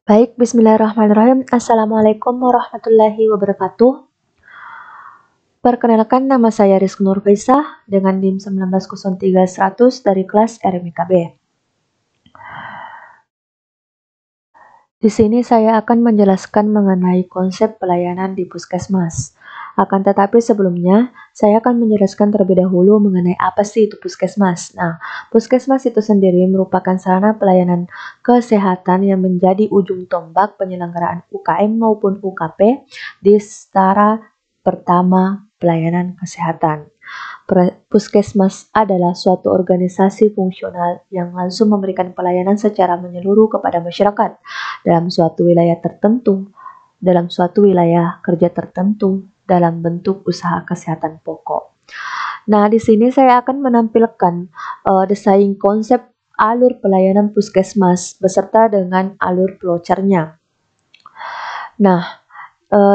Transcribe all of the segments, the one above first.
Baik, bismillahirrahmanirrahim. Assalamualaikum warahmatullahi wabarakatuh. Perkenalkan, nama saya Rizky Nurfaisah dengan NIM 1903100 dari kelas RMIKB. Di sini saya akan menjelaskan mengenai konsep pelayanan di puskesmas. Akan tetapi sebelumnya, saya akan menjelaskan terlebih dahulu mengenai apa sih itu puskesmas. Nah, puskesmas itu sendiri merupakan sarana pelayanan kesehatan yang menjadi ujung tombak penyelenggaraan UKM maupun UKP di setara pertama pelayanan kesehatan. Puskesmas adalah suatu organisasi fungsional yang langsung memberikan pelayanan secara menyeluruh kepada masyarakat dalam suatu wilayah tertentu, dalam suatu wilayah kerja tertentu, dalam bentuk usaha kesehatan pokok. Nah, di sini saya akan menampilkan desain konsep alur pelayanan puskesmas beserta dengan alur flowchart-nya. Nah,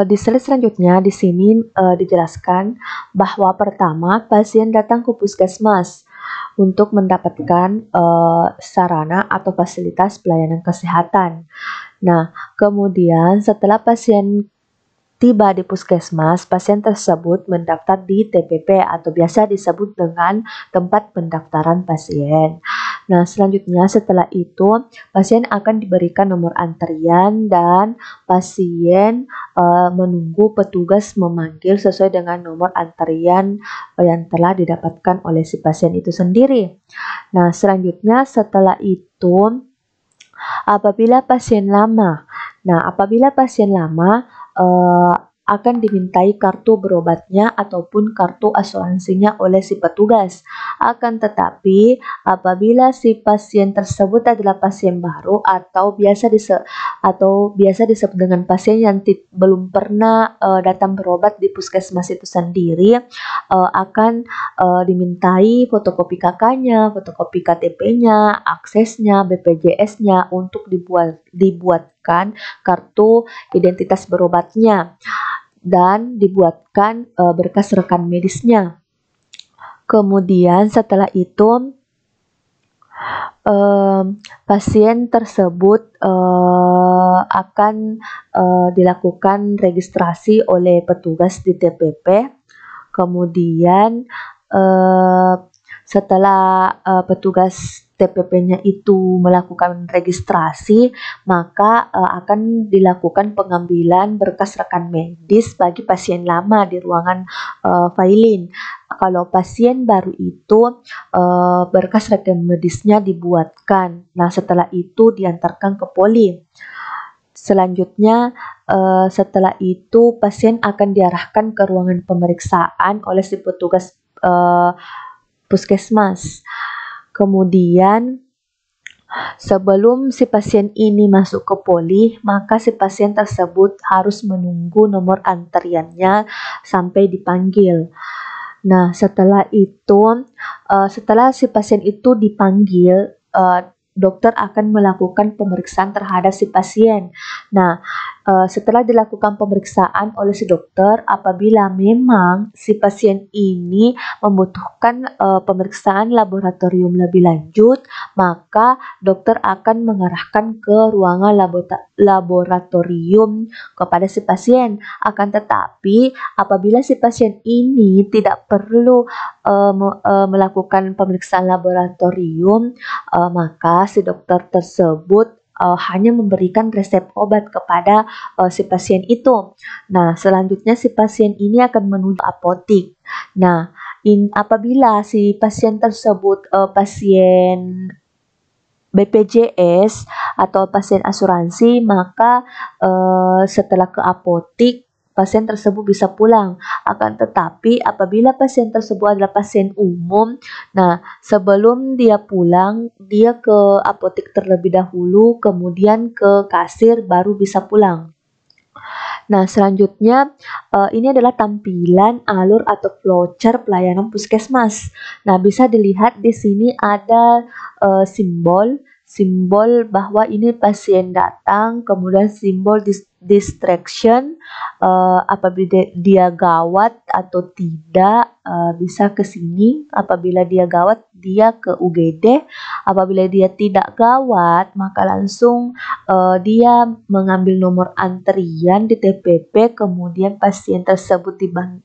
di slide selanjutnya di sini dijelaskan bahwa pertama pasien datang ke puskesmas untuk mendapatkan sarana atau fasilitas pelayanan kesehatan. Nah, kemudian setelah pasien tiba di puskesmas, pasien tersebut mendaftar di TPP atau biasa disebut dengan tempat pendaftaran pasien. Nah, selanjutnya setelah itu, pasien akan diberikan nomor antrian dan pasien menunggu petugas memanggil sesuai dengan nomor antrian yang telah didapatkan oleh si pasien itu sendiri. Nah, selanjutnya setelah itu, apabila pasien lama akan dimintai kartu berobatnya ataupun kartu asuransinya oleh si petugas. Akan tetapi apabila si pasien tersebut adalah pasien baru atau biasa disebut dengan pasien yang belum pernah datang berobat di puskesmas itu sendiri, akan dimintai fotokopi KK-nya, fotokopi KTP-nya, aksesnya, BPJS-nya untuk dibuatkan kartu identitas berobatnya dan dibuatkan berkas rekan medisnya. Kemudian setelah itu pasien tersebut akan dilakukan registrasi oleh petugas di TPP. Kemudian setelah petugas TPP-nya itu melakukan registrasi, maka akan dilakukan pengambilan berkas rekan medis bagi pasien lama di ruangan filing. Kalau pasien baru itu berkas rekan medisnya dibuatkan. Nah, setelah itu diantarkan ke poli. Selanjutnya, setelah itu pasien akan diarahkan ke ruangan pemeriksaan oleh si petugas puskesmas. Kemudian sebelum si pasien ini masuk ke poli, maka si pasien tersebut harus menunggu nomor antriannya sampai dipanggil. Nah, setelah itu, setelah si pasien itu dipanggil, dokter akan melakukan pemeriksaan terhadap si pasien. Nah, setelah dilakukan pemeriksaan oleh si dokter, apabila memang si pasien ini membutuhkan pemeriksaan laboratorium lebih lanjut, maka dokter akan mengarahkan ke ruangan laboratorium kepada si pasien. Akan tetapi, apabila si pasien ini tidak perlu melakukan pemeriksaan laboratorium, maka si dokter tersebut hanya memberikan resep obat kepada si pasien itu. Nah, selanjutnya si pasien ini akan menuju apotik. Nah, apabila si pasien tersebut pasien BPJS atau pasien asuransi, maka setelah ke apotik pasien tersebut bisa pulang. Akan tetapi apabila pasien tersebut adalah pasien umum, nah sebelum dia pulang, dia ke apotik terlebih dahulu, kemudian ke kasir baru bisa pulang. Nah, selanjutnya ini adalah tampilan alur atau flowchart pelayanan puskesmas. Nah, bisa dilihat di sini ada simbol bahwa ini pasien datang, kemudian simbol distraction, apabila dia gawat atau tidak, bisa ke sini. Apabila dia gawat, dia ke UGD. Apabila dia tidak gawat, maka langsung dia mengambil nomor antrian di TPP, kemudian pasien tersebut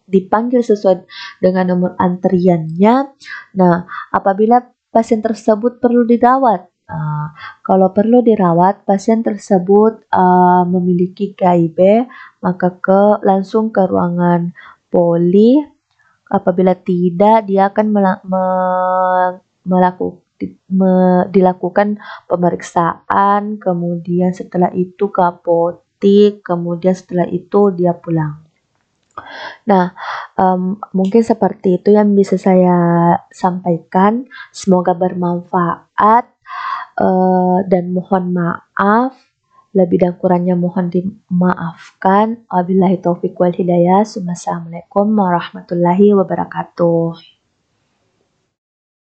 dipanggil sesuai dengan nomor antriannya. Nah, apabila pasien tersebut perlu dirawat, kalau perlu dirawat, pasien tersebut memiliki KIB, maka langsung ke ruangan poli. Apabila tidak, dia akan dilakukan pemeriksaan, kemudian setelah itu ke apotik, kemudian setelah itu dia pulang. Nah, mungkin seperti itu yang bisa saya sampaikan. Semoga bermanfaat, dan mohon maaf. Lebih dan kurangnya mohon dimaafkan. Wabillahi taufiq wal hidayah. Wassalamualaikum warahmatullahi wabarakatuh.